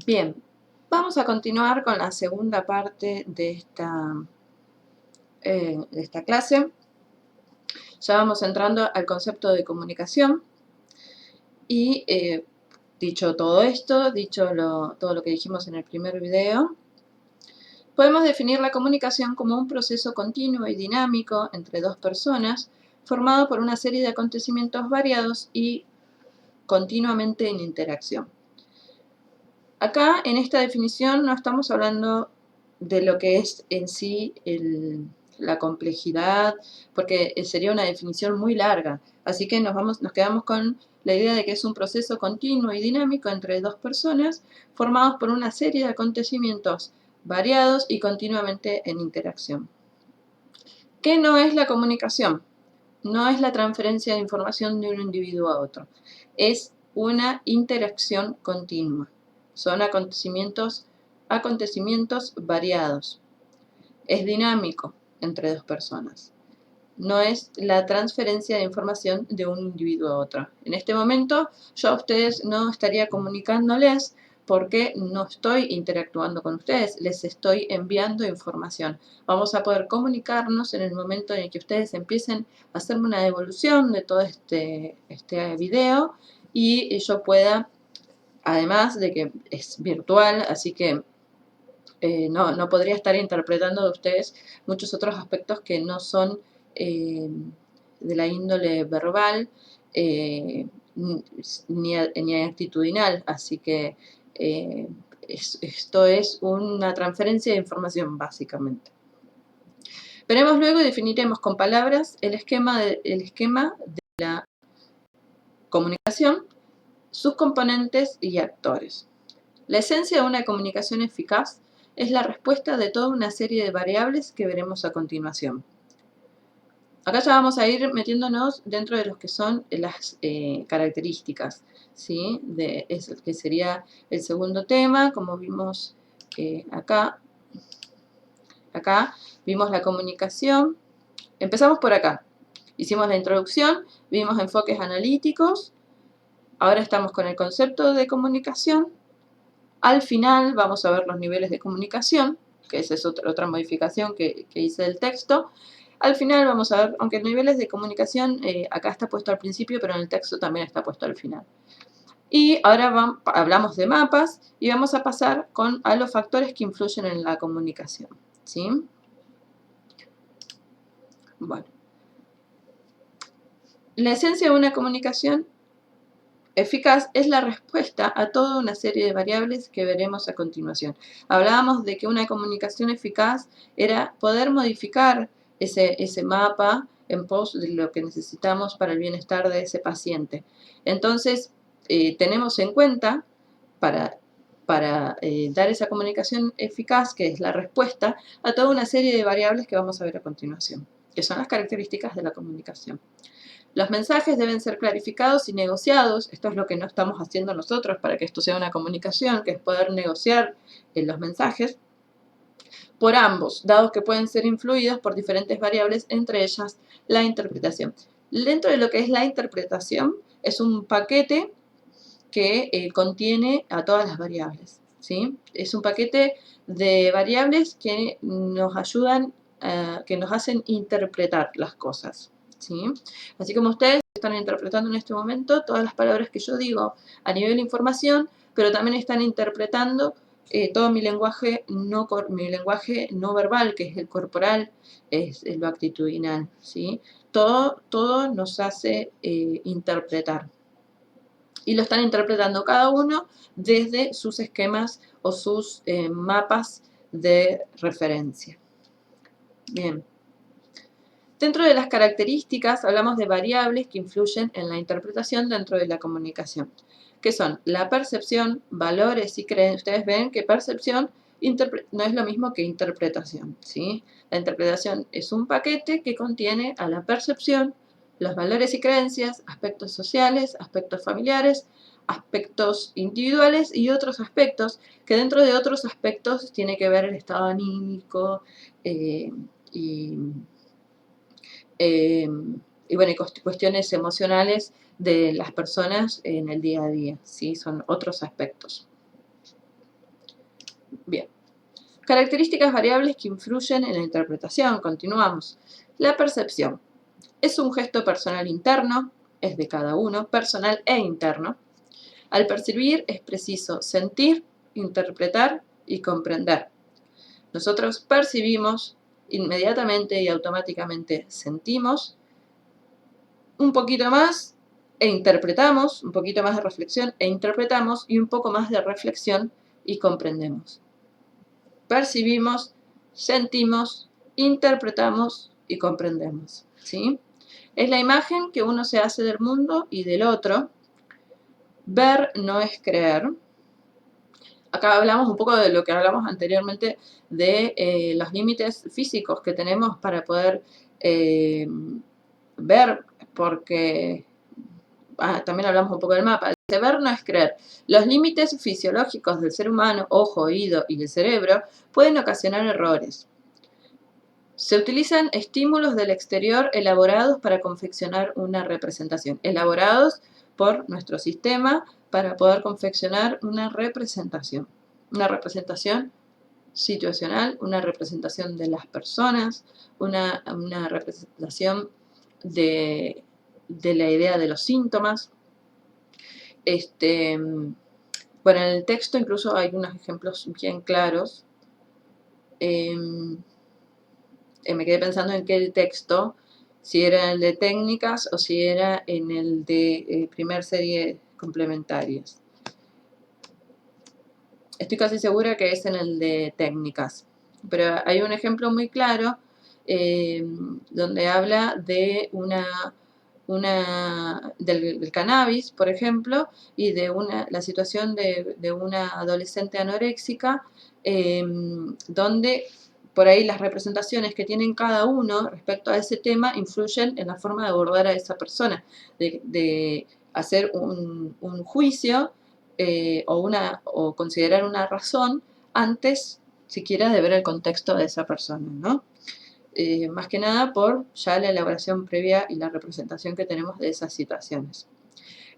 Bien, vamos a continuar con la segunda parte de esta clase. Ya vamos entrando al concepto de comunicación y dicho todo esto, todo lo que dijimos en el primer video, podemos definir la comunicación como un proceso continuo y dinámico entre dos personas formado por una serie de acontecimientos variados y continuamente en interacción. Acá, en esta definición, no estamos hablando de lo que es en sí la complejidad, porque sería una definición muy larga. Así que nos quedamos con la idea de que es un proceso continuo y dinámico entre dos personas, formados por una serie de acontecimientos variados y continuamente en interacción. ¿Qué no es la comunicación? No es la transferencia de información de un individuo a otro. Es una interacción continua. Son acontecimientos variados. Es dinámico entre dos personas. No es la transferencia de información de un individuo a otro. En este momento yo a ustedes no estaría comunicándoles porque no estoy interactuando con ustedes, les estoy enviando información. Vamos a poder comunicarnos en el momento en el que ustedes empiecen a hacerme una devolución de todo este video y yo pueda, además de que es virtual, así que no podría estar interpretando de ustedes muchos otros aspectos que no son de la índole verbal ni actitudinal. Así que esto es una transferencia de información, básicamente. Veremos luego y definiremos con palabras el esquema de la comunicación, sus componentes y actores. La esencia de una comunicación eficaz es la respuesta de toda una serie de variables que veremos a continuación. Acá ya vamos a ir metiéndonos dentro de lo que son las características, ¿sí? Que sería el segundo tema, como vimos acá. Acá vimos la comunicación. Empezamos por acá. Hicimos la introducción, vimos enfoques analíticos. Ahora estamos con el concepto de comunicación. Al final vamos a ver los niveles de comunicación, que esa es otra modificación que hice del texto. Al final vamos a ver, aunque niveles de comunicación acá está puesto al principio, pero en el texto también está puesto al final. Y ahora hablamos de mapas y vamos a pasar a los factores que influyen en la comunicación, ¿sí? Bueno. La esencia de una comunicación eficaz es la respuesta a toda una serie de variables que veremos a continuación. Hablábamos de que una comunicación eficaz era poder modificar ese mapa en pos de lo que necesitamos para el bienestar de ese paciente. Entonces, tenemos en cuenta para dar esa comunicación eficaz, que es la respuesta a toda una serie de variables que vamos a ver a continuación, que son las características de la comunicación. Los mensajes deben ser clarificados y negociados. Esto es lo que no estamos haciendo nosotros para que esto sea una comunicación, que es poder negociar los mensajes por ambos, dados que pueden ser influidos por diferentes variables, entre ellas la interpretación. Dentro de lo que es la interpretación, es un paquete que contiene a todas las variables, ¿sí? Es un paquete de variables que nos ayudan, que nos hacen interpretar las cosas, ¿sí? Así como ustedes están interpretando en este momento todas las palabras que yo digo a nivel de información, pero también están interpretando todo mi lenguaje no verbal, que es el corporal, es lo actitudinal, ¿sí? Todo nos hace interpretar. Y lo están interpretando cada uno desde sus esquemas o sus mapas de referencia. Bien. Dentro de las características hablamos de variables que influyen en la interpretación dentro de la comunicación, que son la percepción, valores y creencias. Ustedes ven que percepción no es lo mismo que interpretación, ¿sí? La interpretación es un paquete que contiene a la percepción, los valores y creencias, aspectos sociales, aspectos familiares, aspectos individuales y otros aspectos, que dentro de otros aspectos tiene que ver el estado anímico y bueno, cuestiones emocionales de las personas en el día a día, ¿sí? Son otros aspectos. Bien. Características variables que influyen en la interpretación. Continuamos. La percepción. Es un gesto personal interno, es de cada uno, personal e interno. Al percibir es preciso sentir, interpretar y comprender. Nosotros percibimos, inmediatamente y automáticamente sentimos, un poquito más e interpretamos, un poquito más de reflexión e interpretamos, y un poco más de reflexión y comprendemos. Percibimos, sentimos, interpretamos y comprendemos, ¿sí? Es la imagen que uno se hace del mundo y del otro. Ver no es creer. Acá hablamos un poco de lo que hablamos anteriormente de los límites físicos que tenemos para poder ver, porque también hablamos un poco del mapa. Dice, ver no es creer. Los límites fisiológicos del ser humano, ojo, oído y el cerebro, pueden ocasionar errores. Se utilizan estímulos del exterior elaborados para confeccionar una representación. Elaborados por nuestro sistema para poder confeccionar una representación. Una representación situacional, una representación de las personas, una representación de la idea de los síntomas. Bueno, en el texto incluso hay unos ejemplos bien claros. Me quedé pensando en qué texto, si era el de técnicas o si era en el de primer serie complementarias. Estoy casi segura que es en el de técnicas, pero hay un ejemplo muy claro donde habla de del cannabis, por ejemplo, y de la situación de una adolescente anoréxica, donde por ahí las representaciones que tienen cada uno respecto a ese tema influyen en la forma de abordar a esa persona, de hacer un juicio o considerar una razón antes siquiera de ver el contexto de esa persona, ¿no? Más que nada por ya la elaboración previa y la representación que tenemos de esas situaciones.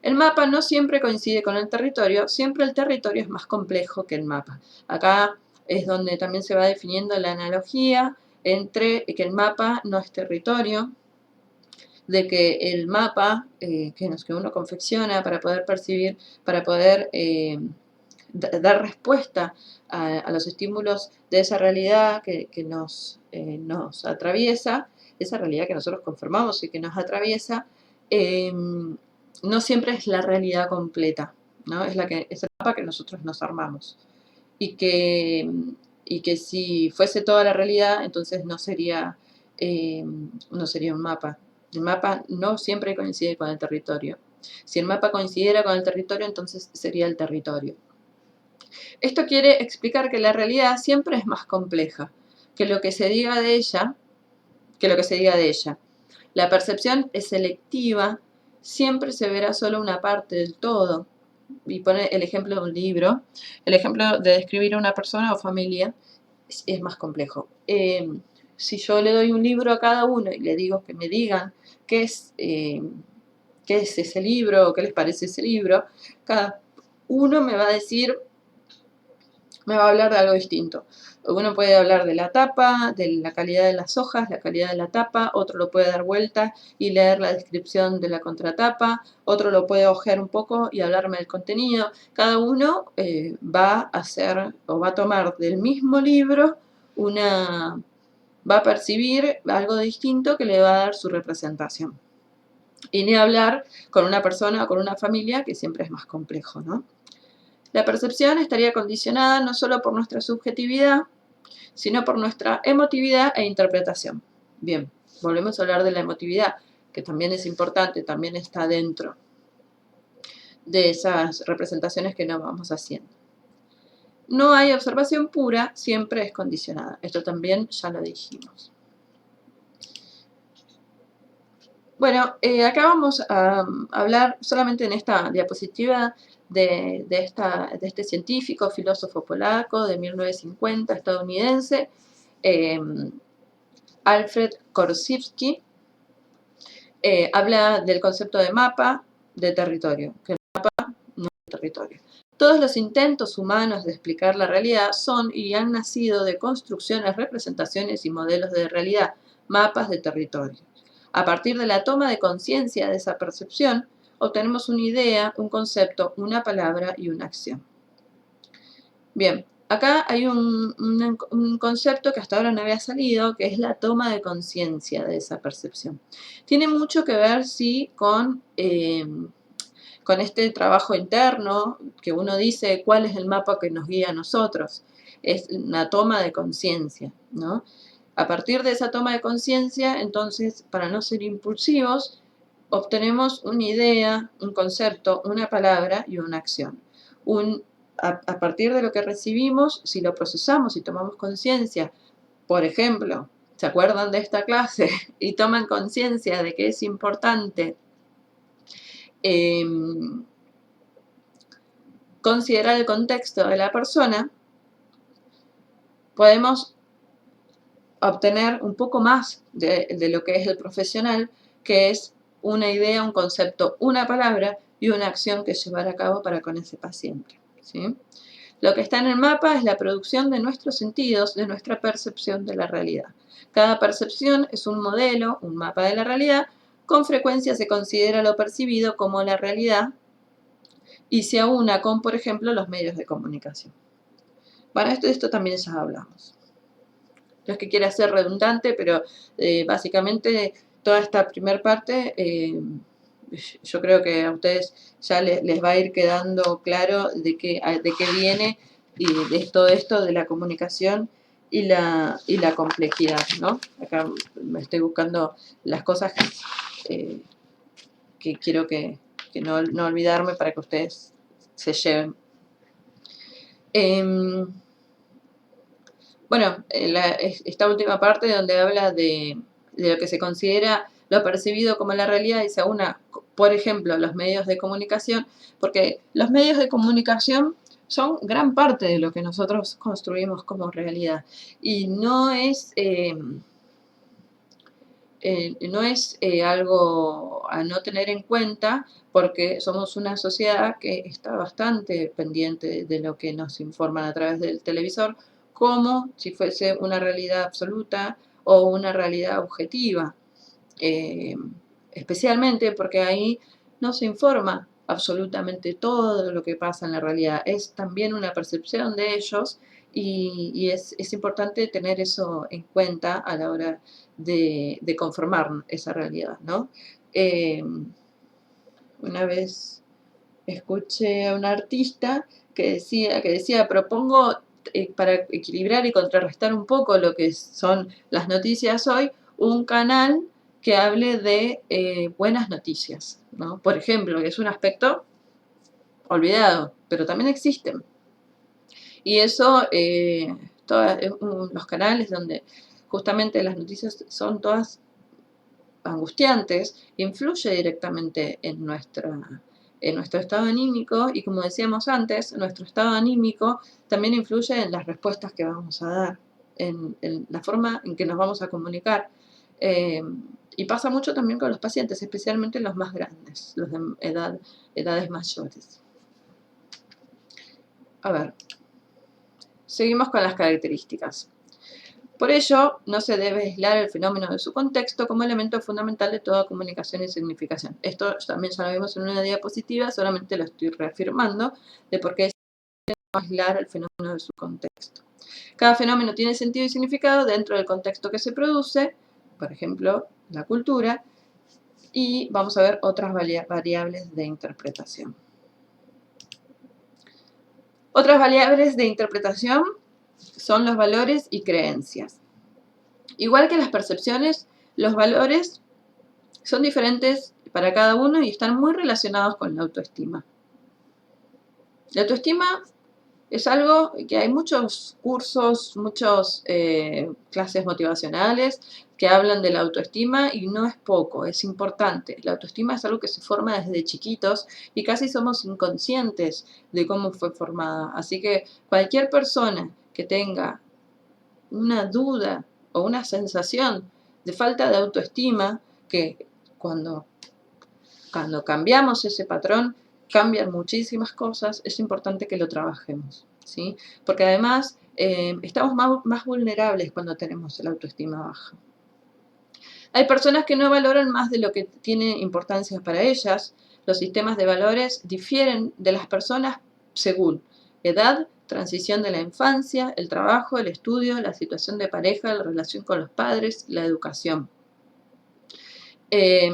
El mapa no siempre coincide con el territorio, siempre el territorio es más complejo que el mapa. Acá es donde también se va definiendo la analogía entre que el mapa no es territorio, de que el mapa que uno confecciona para poder percibir, para poder dar respuesta a los estímulos de esa realidad que nos atraviesa, esa realidad que nosotros conformamos y que nos atraviesa, no siempre es la realidad completa, ¿no? Es el mapa que nosotros nos armamos. Y que si fuese toda la realidad, entonces no sería un mapa. El mapa no siempre coincide con el territorio. Si el mapa coincidiera con el territorio, entonces sería el territorio. Esto quiere explicar que la realidad siempre es más compleja que lo que se diga de ella, La percepción es selectiva, siempre se verá solo una parte del todo. Y pone el ejemplo de un libro. El ejemplo de describir a una persona o familia es más complejo. Si yo le doy un libro a cada uno y le digo que me digan qué es ese libro o qué les parece ese libro, cada uno me va a decir, me va a hablar de algo distinto. Uno puede hablar de la tapa, de la calidad de las hojas, la calidad de la tapa, otro lo puede dar vuelta y leer la descripción de la contratapa, otro lo puede ojear un poco y hablarme del contenido. Cada uno va a hacer o va a tomar del mismo libro va a percibir algo distinto que le va a dar su representación. Y ni hablar con una persona o con una familia, que siempre es más complejo, ¿no? La percepción estaría condicionada no solo por nuestra subjetividad, sino por nuestra emotividad e interpretación. Bien, volvemos a hablar de la emotividad, que también es importante, también está dentro de esas representaciones que nos vamos haciendo. No hay observación pura, siempre es condicionada. Esto también ya lo dijimos. Bueno, acá vamos a hablar solamente en esta diapositiva de este científico, filósofo polaco de 1950, estadounidense, Alfred Korzybski. Habla del concepto de mapa de territorio, que el mapa no es territorio. Todos los intentos humanos de explicar la realidad son y han nacido de construcciones, representaciones y modelos de realidad, mapas de territorio. A partir de la toma de conciencia de esa percepción, obtenemos una idea, un concepto, una palabra y una acción. Bien, acá hay un concepto que hasta ahora no había salido, que es la toma de conciencia de esa percepción. Tiene mucho que ver, sí, con este trabajo interno, que uno dice cuál es el mapa que nos guía a nosotros. Es una toma de conciencia, ¿no? A partir de esa toma de conciencia, entonces, para no ser impulsivos, obtenemos una idea, un concepto, una palabra y una acción. A partir de lo que recibimos, si lo procesamos y tomamos conciencia, por ejemplo, ¿se acuerdan de esta clase? Y toman conciencia de que es importante considerar el contexto de la persona, podemos obtener un poco más de lo que es el profesional, que es una idea, un concepto, una palabra y una acción que llevar a cabo para con ese paciente, ¿sí? Lo que está en el mapa es la producción de nuestros sentidos, de nuestra percepción de la realidad. Cada percepción es un modelo, un mapa de la realidad. Con frecuencia se considera lo percibido como la realidad y se aúna con, por ejemplo, los medios de comunicación. Bueno, esto también ya hablamos. No es que quiera ser redundante, pero básicamente toda esta primera parte, yo creo que a ustedes ya les va a ir quedando claro de qué viene y de todo esto de la comunicación y la complejidad, ¿no? Acá me estoy buscando las cosas que quiero que no olvidarme para que ustedes se lleven. Bueno, esta última parte donde habla de lo que se considera lo percibido como la realidad y se aúna, por ejemplo, los medios de comunicación, porque los medios de comunicación son gran parte de lo que nosotros construimos como realidad y no es algo a no tener en cuenta porque somos una sociedad que está bastante pendiente de lo que nos informan a través del televisor, como si fuese una realidad absoluta o una realidad objetiva, especialmente porque ahí no se informa absolutamente todo lo que pasa en la realidad, es también una percepción de ellos y es importante tener eso en cuenta a la hora de conformar esa realidad, ¿no? Una vez escuché a un artista que decía propongo para equilibrar y contrarrestar un poco lo que son las noticias hoy, un canal que hable de buenas noticias, ¿no? Por ejemplo, que es un aspecto olvidado, pero también existen. Y eso, los canales donde justamente las noticias son todas angustiantes, influye directamente en nuestro estado anímico y como decíamos antes, nuestro estado anímico también influye en las respuestas que vamos a dar, en la forma en que nos vamos a comunicar. Y pasa mucho también con los pacientes, especialmente los más grandes, los de edades mayores. A ver, seguimos con las características. Por ello, no se debe aislar el fenómeno de su contexto como elemento fundamental de toda comunicación y significación. Esto también ya lo vimos en una diapositiva, solamente lo estoy reafirmando de por qué es aislar el fenómeno de su contexto. Cada fenómeno tiene sentido y significado dentro del contexto que se produce, por ejemplo, la cultura, y vamos a ver otras variables de interpretación. Otras variables de interpretación son los valores y creencias. Igual que las percepciones, los valores son diferentes para cada uno y están muy relacionados con la autoestima. La autoestima es algo que hay muchos cursos, muchas clases motivacionales que hablan de la autoestima y no es poco, es importante. La autoestima es algo que se forma desde chiquitos y casi somos inconscientes de cómo fue formada. Así que cualquier persona que tenga una duda o una sensación de falta de autoestima, que cuando cambiamos ese patrón cambian muchísimas cosas, es importante que lo trabajemos, ¿sí? Porque además estamos más vulnerables cuando tenemos la autoestima baja. Hay personas que no valoran más de lo que tiene importancia para ellas. Los sistemas de valores difieren de las personas según edad, transición de la infancia, el trabajo, el estudio, la situación de pareja, la relación con los padres, la educación. Les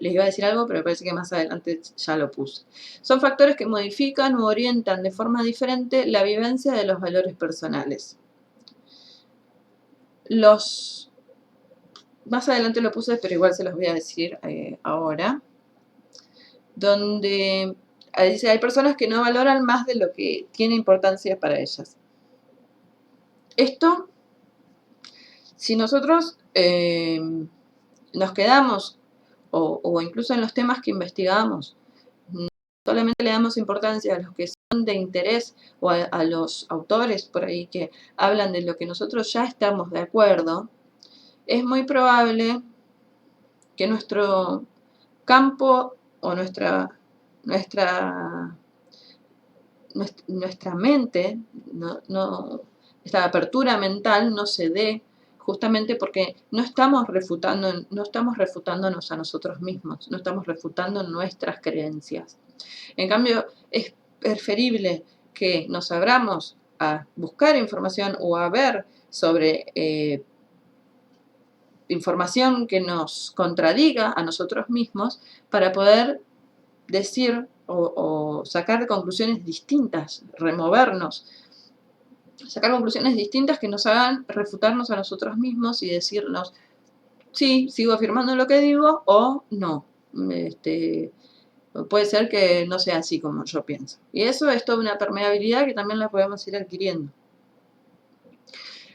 iba a decir algo, pero me parece que más adelante ya lo puse. Son factores que modifican u orientan de forma diferente la vivencia de los valores personales. Más adelante lo puse, pero igual se los voy a decir ahora. Donde dice, hay personas que no valoran más de lo que tiene importancia para ellas. Esto, si nosotros nos quedamos, o incluso en los temas que investigamos, solamente le damos importancia a los que son de interés o a los autores por ahí que hablan de lo que nosotros ya estamos de acuerdo, es muy probable que nuestro campo o nuestra mente, esta apertura mental no se dé justamente porque no estamos refutándonos a nosotros mismos, no estamos refutando nuestras creencias. En cambio, es preferible que nos abramos a buscar información o a ver sobre información que nos contradiga a nosotros mismos para poder decir o sacar conclusiones distintas, removernos, sacar conclusiones distintas que nos hagan refutarnos a nosotros mismos y decirnos, sí, sigo afirmando lo que digo o no. Puede ser que no sea así como yo pienso. Y eso es toda una permeabilidad que también la podemos ir adquiriendo.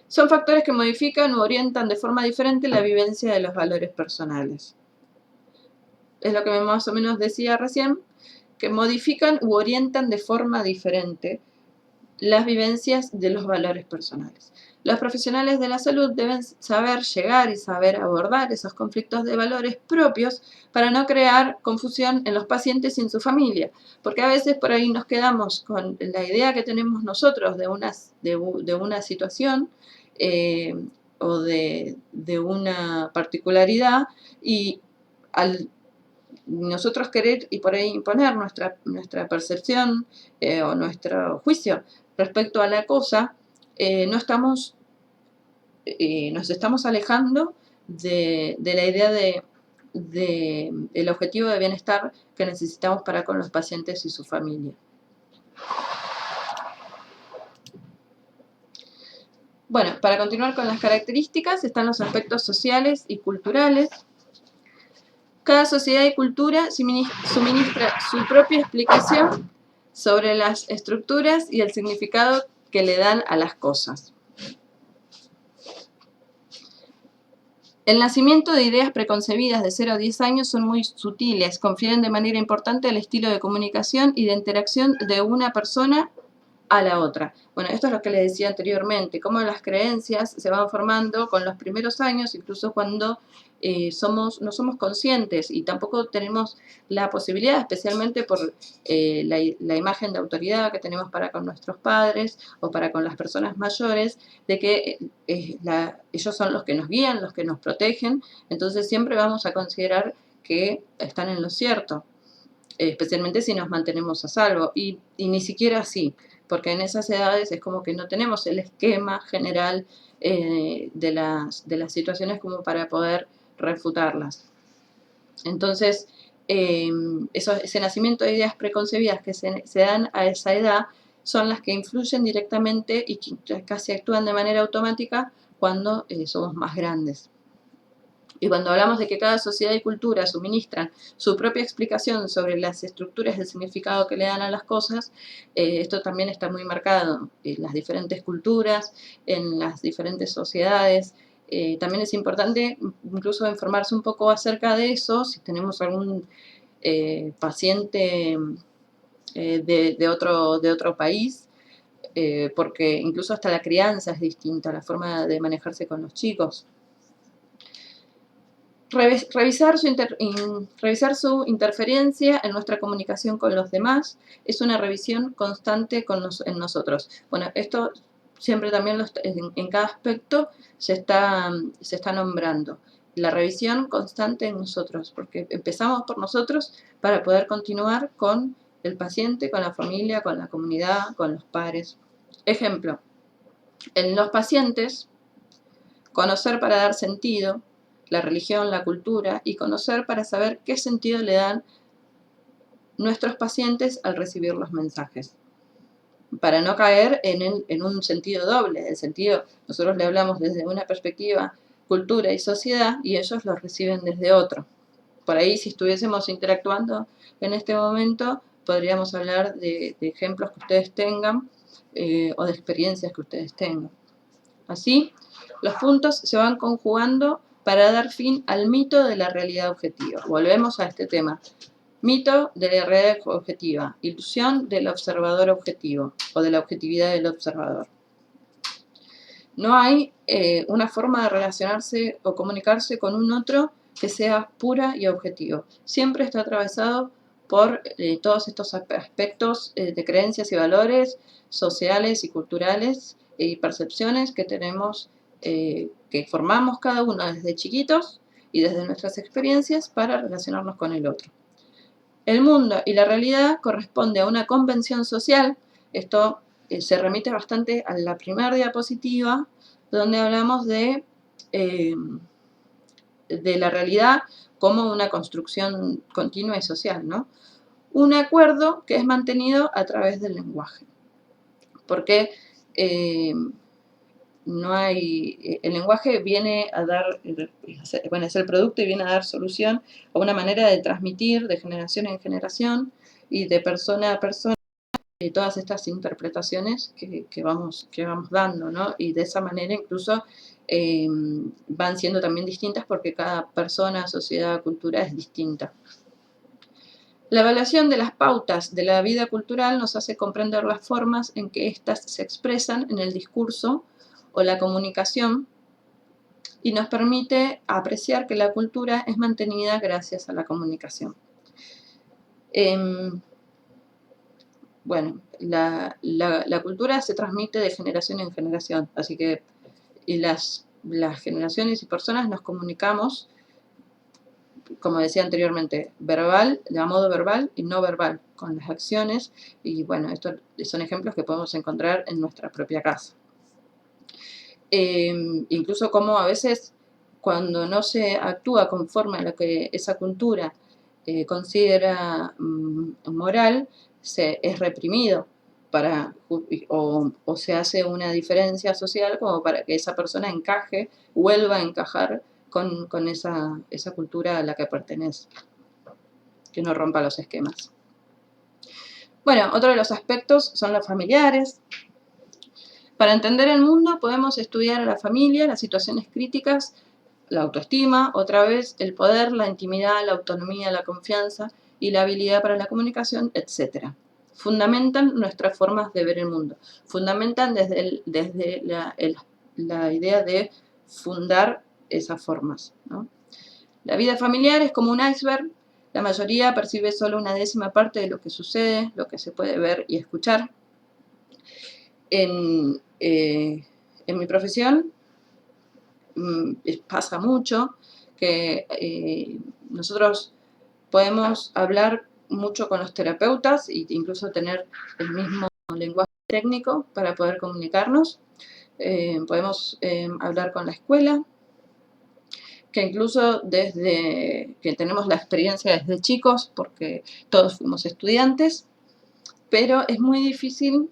Son factores que modifican o orientan de forma diferente la vivencia de los valores personales. Es lo que más o menos decía recién, que modifican u orientan de forma diferente las vivencias de los valores personales. Los profesionales de la salud deben saber llegar y saber abordar esos conflictos de valores propios para no crear confusión en los pacientes y en su familia, porque a veces por ahí nos quedamos con la idea que tenemos nosotros de una situación o de una particularidad y al nosotros querer y por ahí imponer nuestra percepción o nuestro juicio respecto a la cosa, nos estamos alejando de la idea el objetivo de bienestar que necesitamos para con los pacientes y su familia. Bueno, para continuar con las características están los aspectos sociales y culturales. Cada sociedad y cultura suministra su propia explicación sobre las estructuras y el significado que le dan a las cosas. El nacimiento de ideas preconcebidas de 0 a 10 años son muy sutiles, confieren de manera importante al estilo de comunicación y de interacción de una persona a la otra. Bueno, esto es lo que les decía anteriormente, cómo las creencias se van formando con los primeros años, incluso cuando no somos conscientes y tampoco tenemos la posibilidad, especialmente por la imagen de autoridad que tenemos para con nuestros padres o para con las personas mayores, de que ellos son los que nos guían, los que nos protegen, entonces siempre vamos a considerar que están en lo cierto, especialmente si nos mantenemos a salvo, y ni siquiera así, porque en esas edades es como que no tenemos el esquema general de las situaciones como para poder refutarlas. Entonces, ese nacimiento de ideas preconcebidas que se dan a esa edad son las que influyen directamente y que casi actúan de manera automática cuando somos más grandes. Y cuando hablamos de que cada sociedad y cultura suministran su propia explicación sobre las estructuras del significado que le dan a las cosas, esto también está muy marcado en las diferentes culturas, en las diferentes sociedades. También es importante incluso informarse un poco acerca de eso, si tenemos algún paciente de otro país, porque incluso hasta la crianza es distinta, la forma de manejarse con los chicos. Revisar su interferencia en nuestra comunicación con los demás es una revisión constante en nosotros. Bueno, esto siempre también en cada aspecto se está nombrando. La revisión constante en nosotros, porque empezamos por nosotros para poder continuar con el paciente, con la familia, con la comunidad, con los pares. Ejemplo, en los pacientes, conocer para dar sentido, la religión, la cultura, y conocer para saber qué sentido le dan nuestros pacientes al recibir los mensajes. Para no caer en un sentido doble, el sentido, nosotros le hablamos desde una perspectiva cultura y sociedad, y ellos lo reciben desde otro. Por ahí, si estuviésemos interactuando en este momento, podríamos hablar de ejemplos que ustedes tengan o de experiencias que ustedes tengan. Así, los puntos se van conjugando para dar fin al mito de la realidad objetiva. Volvemos a este tema. Mito de la realidad objetiva, ilusión del observador objetivo o de la objetividad del observador. No hay una forma de relacionarse o comunicarse con un otro que sea pura y objetivo. Siempre está atravesado por todos estos aspectos de creencias y valores sociales y culturales y percepciones que tenemos, que formamos cada uno desde chiquitos y desde nuestras experiencias para relacionarnos con el otro. El mundo y la realidad corresponde a una convención social. Esto se remite bastante a la primera diapositiva, donde hablamos de la realidad como una construcción continua y social, ¿no? Un acuerdo que es mantenido a través del lenguaje. Porque no hay, el lenguaje viene a dar, bueno, es el producto y viene a dar solución a una manera de transmitir de generación en generación y de persona a persona todas estas interpretaciones que vamos dando, ¿no? Y de esa manera incluso van siendo también distintas porque cada persona, sociedad, cultura es distinta. La evaluación de las pautas de la vida cultural nos hace comprender las formas en que éstas se expresan en el discurso o la comunicación y nos permite apreciar que la cultura es mantenida gracias a la comunicación. Bueno, la cultura se transmite de generación en generación, así que y las generaciones y personas nos comunicamos, como decía anteriormente, de modo verbal y no verbal, con las acciones, y bueno, estos son ejemplos que podemos encontrar en nuestra propia casa. Incluso como a veces cuando no se actúa conforme a lo que esa cultura considera moral, es reprimido o se hace una diferencia social como para que esa persona encaje, vuelva a encajar con esa cultura a la que pertenece, que no rompa los esquemas. Bueno, otro de los aspectos son los familiares. Para entender el mundo podemos estudiar a la familia, las situaciones críticas, la autoestima, otra vez el poder, la intimidad, la autonomía, la confianza y la habilidad para la comunicación, etc. Fundamentan nuestras formas de ver el mundo. Fundamentan desde la idea de fundar esas formas, ¿no? La vida familiar es como un iceberg. La mayoría percibe solo una décima parte de lo que sucede, lo que se puede ver y escuchar. En mi profesión pasa mucho que nosotros podemos hablar mucho con los terapeutas e incluso tener el mismo lenguaje técnico para poder comunicarnos. Podemos hablar con la escuela, que incluso desde que tenemos la experiencia desde chicos, porque todos fuimos estudiantes, pero es muy difícil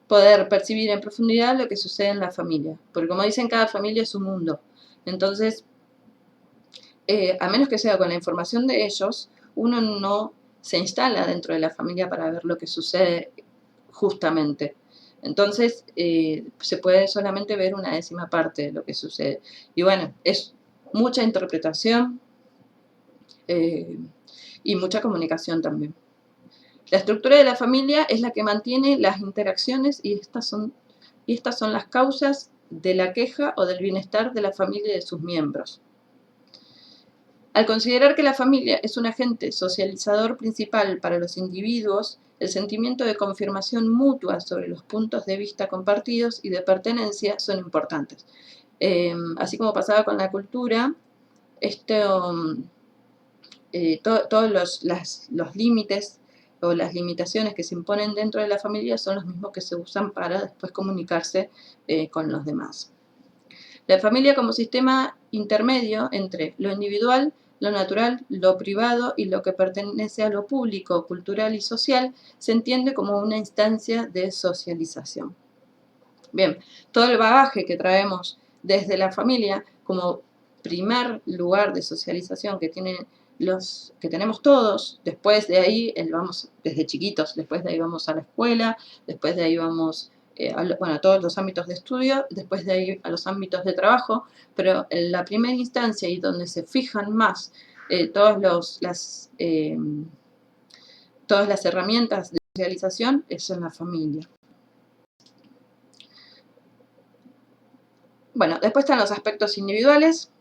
poder percibir en profundidad lo que sucede en la familia, porque como dicen, cada familia es un mundo. Entonces, a menos que sea con la información de ellos, uno no se instala dentro de la familia para ver lo que sucede justamente. Entonces, se puede solamente ver una décima parte de lo que sucede. Y bueno, es mucha interpretación y mucha comunicación también. La estructura de la familia es la que mantiene las interacciones y estas son las causas de la queja o del bienestar de la familia y de sus miembros. Al considerar que la familia es un agente socializador principal para los individuos, el sentimiento de confirmación mutua sobre los puntos de vista compartidos y de pertenencia son importantes. Así como pasaba con la cultura, todos los límites o las limitaciones que se imponen dentro de la familia son los mismos que se usan para después comunicarse con los demás. La familia como sistema intermedio entre lo individual, lo natural, lo privado y lo que pertenece a lo público, cultural y social, se entiende como una instancia de socialización. Bien, todo el bagaje que traemos desde la familia como primer lugar de socialización que tenemos todos, después de ahí vamos desde chiquitos, después de ahí vamos a la escuela, después de ahí vamos a todos los ámbitos de estudio, después de ahí a los ámbitos de trabajo, pero en la primera instancia y donde se fijan más todas las herramientas de socialización es en la familia. Bueno, después están los aspectos individuales.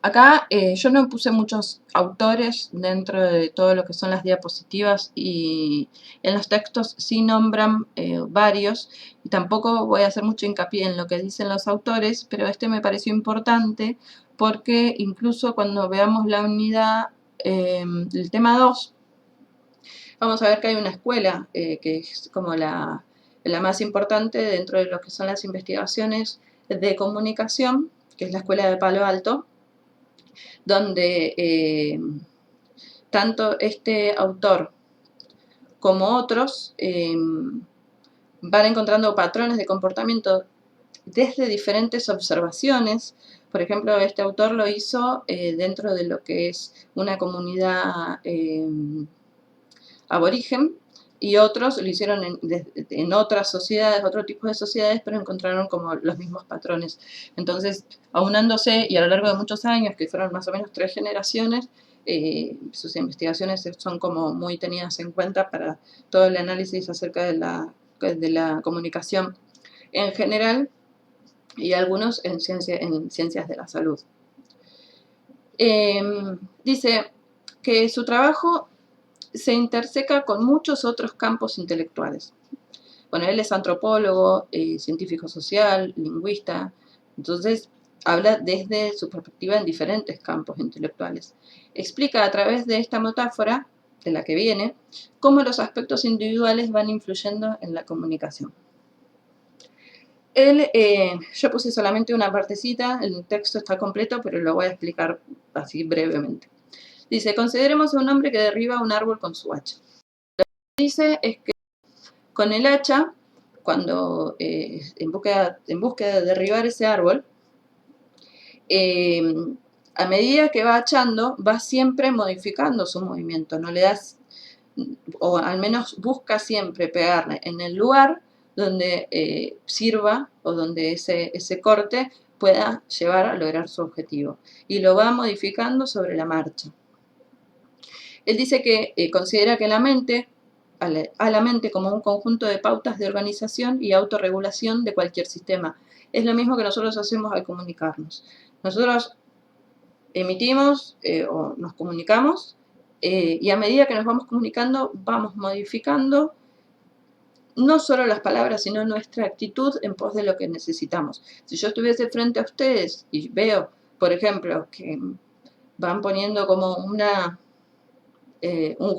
Acá yo no puse muchos autores dentro de todo lo que son las diapositivas y en los textos sí nombran varios y tampoco voy a hacer mucho hincapié en lo que dicen los autores, pero este me pareció importante porque incluso cuando veamos la unidad, el tema 2, vamos a ver que hay una escuela que es como la más importante dentro de lo que son las investigaciones de comunicación, que es la Escuela de Palo Alto, donde tanto este autor como otros van encontrando patrones de comportamiento desde diferentes observaciones. Por ejemplo, este autor lo hizo dentro de lo que es una comunidad aborigen, y otros lo hicieron en otras sociedades, otro tipo de sociedades, pero encontraron como los mismos patrones. Entonces, aunándose y a lo largo de muchos años, que fueron más o menos 3 generaciones, sus investigaciones son como muy tenidas en cuenta para todo el análisis acerca de la comunicación en general y algunos en ciencias de la salud. Dice que su trabajo se interseca con muchos otros campos intelectuales. Bueno, él es antropólogo, científico social, lingüista, entonces habla desde su perspectiva en diferentes campos intelectuales. Explica a través de esta metáfora, de la que viene, cómo los aspectos individuales van influyendo en la comunicación. Yo puse solamente una partecita, el texto está completo, pero lo voy a explicar así brevemente. Dice, consideremos a un hombre que derriba un árbol con su hacha. Lo que dice es que con el hacha, cuando en búsqueda de derribar ese árbol, a medida que va hachando, va siempre modificando su movimiento, no le das, o al menos busca siempre pegarle en el lugar donde sirva o donde ese corte pueda llevar a lograr su objetivo, y lo va modificando sobre la marcha. Él dice que considera que a la mente como un conjunto de pautas de organización y autorregulación de cualquier sistema. Es lo mismo que nosotros hacemos al comunicarnos. Nosotros emitimos o nos comunicamos y a medida que nos vamos comunicando vamos modificando no solo las palabras, sino nuestra actitud en pos de lo que necesitamos. Si yo estuviese frente a ustedes y veo, por ejemplo, que van poniendo como un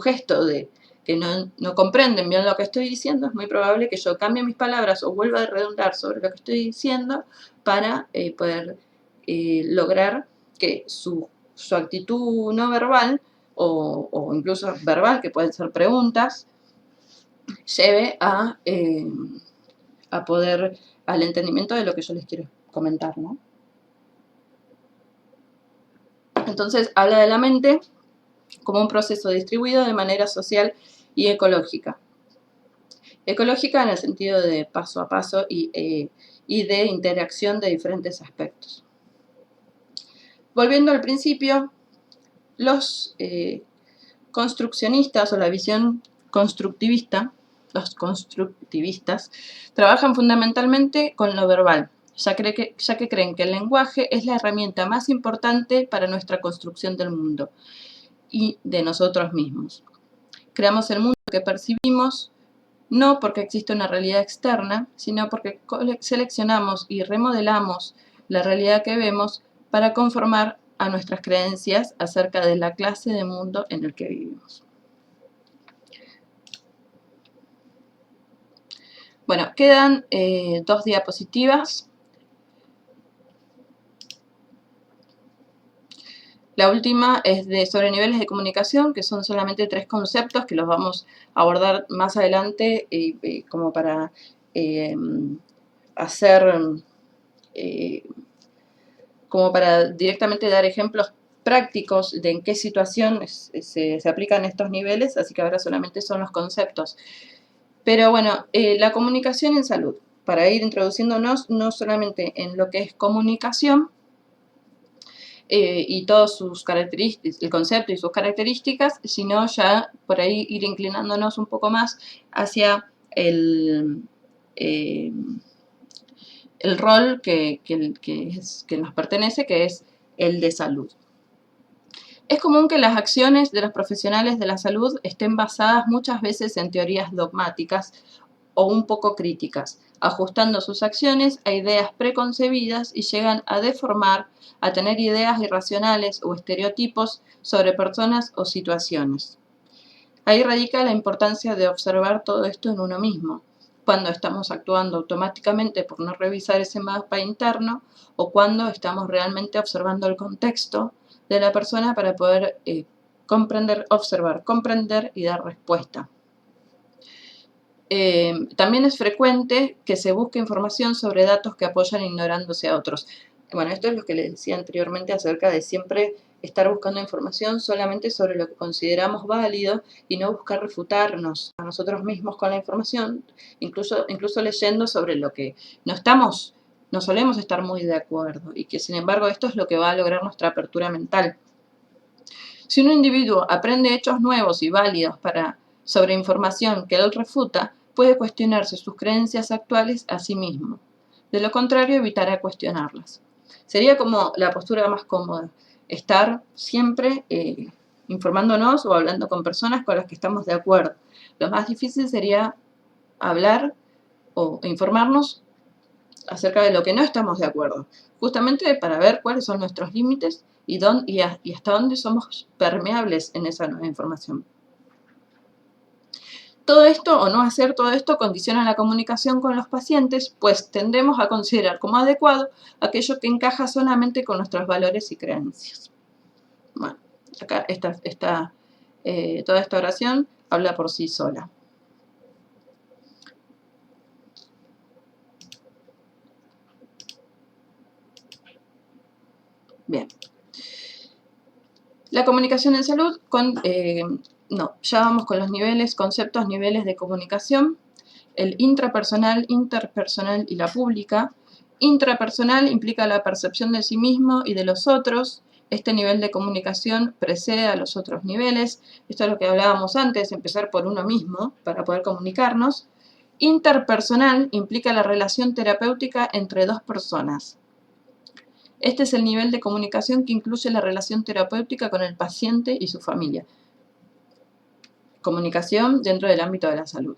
gesto de que no comprenden bien lo que estoy diciendo, es muy probable que yo cambie mis palabras o vuelva a redundar sobre lo que estoy diciendo para poder lograr que su actitud no verbal o incluso verbal, que pueden ser preguntas, lleve al entendimiento de lo que yo les quiero comentar, ¿no? Entonces, habla de la mente como un proceso distribuido de manera social y ecológica. Ecológica en el sentido de paso a paso y de interacción de diferentes aspectos. Volviendo al principio, los construccionistas o la visión constructivista los constructivistas, trabajan fundamentalmente con lo verbal, ya que creen que el lenguaje es la herramienta más importante para nuestra construcción del mundo y de nosotros mismos. Creamos el mundo que percibimos no porque existe una realidad externa, sino porque seleccionamos y remodelamos la realidad que vemos para conformar a nuestras creencias acerca de la clase de mundo en el que vivimos. Bueno, quedan 2 diapositivas. La última es sobre niveles de comunicación, que son solamente 3 conceptos que los vamos a abordar más adelante como para como para directamente dar ejemplos prácticos de en qué situación se aplican estos niveles, así que ahora solamente son los conceptos. Pero bueno, la comunicación en salud, para ir introduciéndonos no solamente en lo que es comunicación, y todas sus características, el concepto y sus características, sino ya por ahí ir inclinándonos un poco más hacia el rol que nos pertenece, que es el de salud. Es común que las acciones de los profesionales de la salud estén basadas muchas veces en teorías dogmáticas o un poco críticas, ajustando sus acciones a ideas preconcebidas y llegan a deformar, a tener ideas irracionales o estereotipos sobre personas o situaciones. Ahí radica la importancia de observar todo esto en uno mismo, cuando estamos actuando automáticamente por no revisar ese mapa interno o cuando estamos realmente observando el contexto de la persona para poder comprender, observar, comprender y dar respuesta. También es frecuente que se busque información sobre datos que apoyan ignorándose a otros. Bueno, esto es lo que les decía anteriormente acerca de siempre estar buscando información solamente sobre lo que consideramos válido y no buscar refutarnos a nosotros mismos con la información, incluso leyendo sobre lo que no solemos estar muy de acuerdo y que sin embargo esto es lo que va a lograr nuestra apertura mental. Si un individuo aprende hechos nuevos y válidos sobre información que él refuta, puede cuestionarse sus creencias actuales a sí mismo. De lo contrario, evitará cuestionarlas. Sería como la postura más cómoda, estar siempre informándonos o hablando con personas con las que estamos de acuerdo. Lo más difícil sería hablar o informarnos acerca de lo que no estamos de acuerdo, justamente para ver cuáles son nuestros límites y hasta dónde somos permeables en esa nueva información. Todo esto o no hacer todo esto condiciona la comunicación con los pacientes, pues tendemos a considerar como adecuado aquello que encaja solamente con nuestros valores y creencias. Bueno, acá toda esta oración habla por sí sola. Bien. La comunicación en salud, ya vamos con los conceptos, niveles de comunicación. El intrapersonal, interpersonal y la pública. Intrapersonal implica la percepción de sí mismo y de los otros. Este nivel de comunicación precede a los otros niveles. Esto es lo que hablábamos antes, empezar por uno mismo para poder comunicarnos. Interpersonal implica la relación terapéutica entre dos personas. Este es el nivel de comunicación que incluye la relación terapéutica con el paciente y su familia. Comunicación dentro del ámbito de la salud,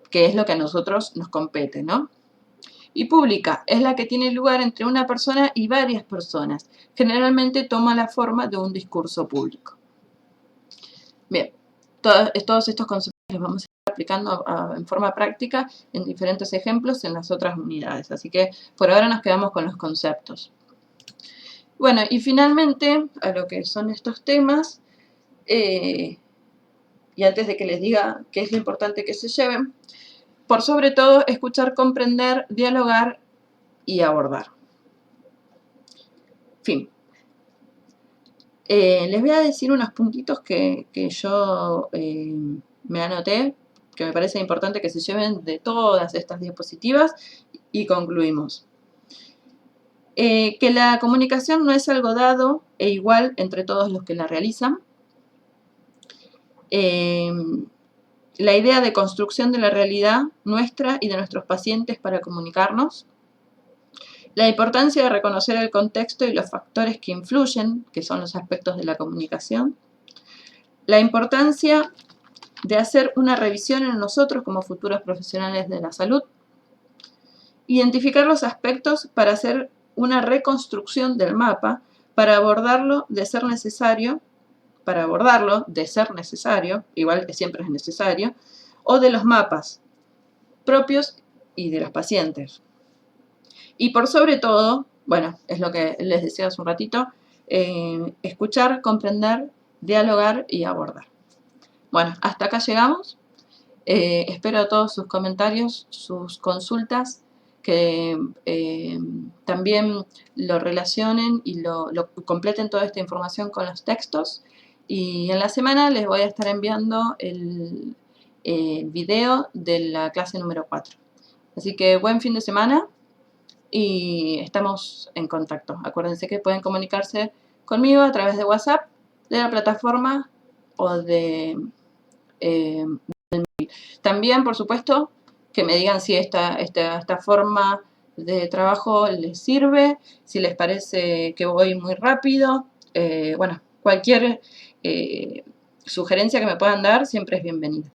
que es lo que a nosotros nos compete, ¿no? Y pública es la que tiene lugar entre una persona y varias personas. Generalmente toma la forma de un discurso público. Bien, todos estos conceptos los vamos a ir aplicando en forma práctica en diferentes ejemplos en las otras unidades. Así que por ahora nos quedamos con los conceptos. Bueno, y finalmente, a lo que son estos temas, y antes de que les diga qué es lo importante que se lleven, por sobre todo, escuchar, comprender, dialogar y abordar. Fin. Les voy a decir unos puntitos que yo me anoté, que me parece importante que se lleven de todas estas diapositivas y concluimos. Que la comunicación no es algo dado e igual entre todos los que la realizan. la idea de construcción de la realidad nuestra y de nuestros pacientes para comunicarnos, la importancia de reconocer el contexto y los factores que influyen, que son los aspectos de la comunicación, la importancia de hacer una revisión en nosotros como futuros profesionales de la salud, identificar los aspectos para hacer una reconstrucción del mapa, para abordarlo de ser necesario, igual que siempre es necesario, o de los mapas propios y de los pacientes. Y por sobre todo, bueno, es lo que les decía hace un ratito, escuchar, comprender, dialogar y abordar. Bueno, hasta acá llegamos. Espero todos sus comentarios, sus consultas, que también lo relacionen y lo completen toda esta información con los textos. Y en la semana les voy a estar enviando el video de la clase número 4. Así que buen fin de semana y estamos en contacto. Acuérdense que pueden comunicarse conmigo a través de WhatsApp, de la plataforma o de... también, por supuesto, que me digan si esta forma de trabajo les sirve, si les parece que voy muy rápido. Bueno, cualquier sugerencia que me puedan dar siempre es bienvenida.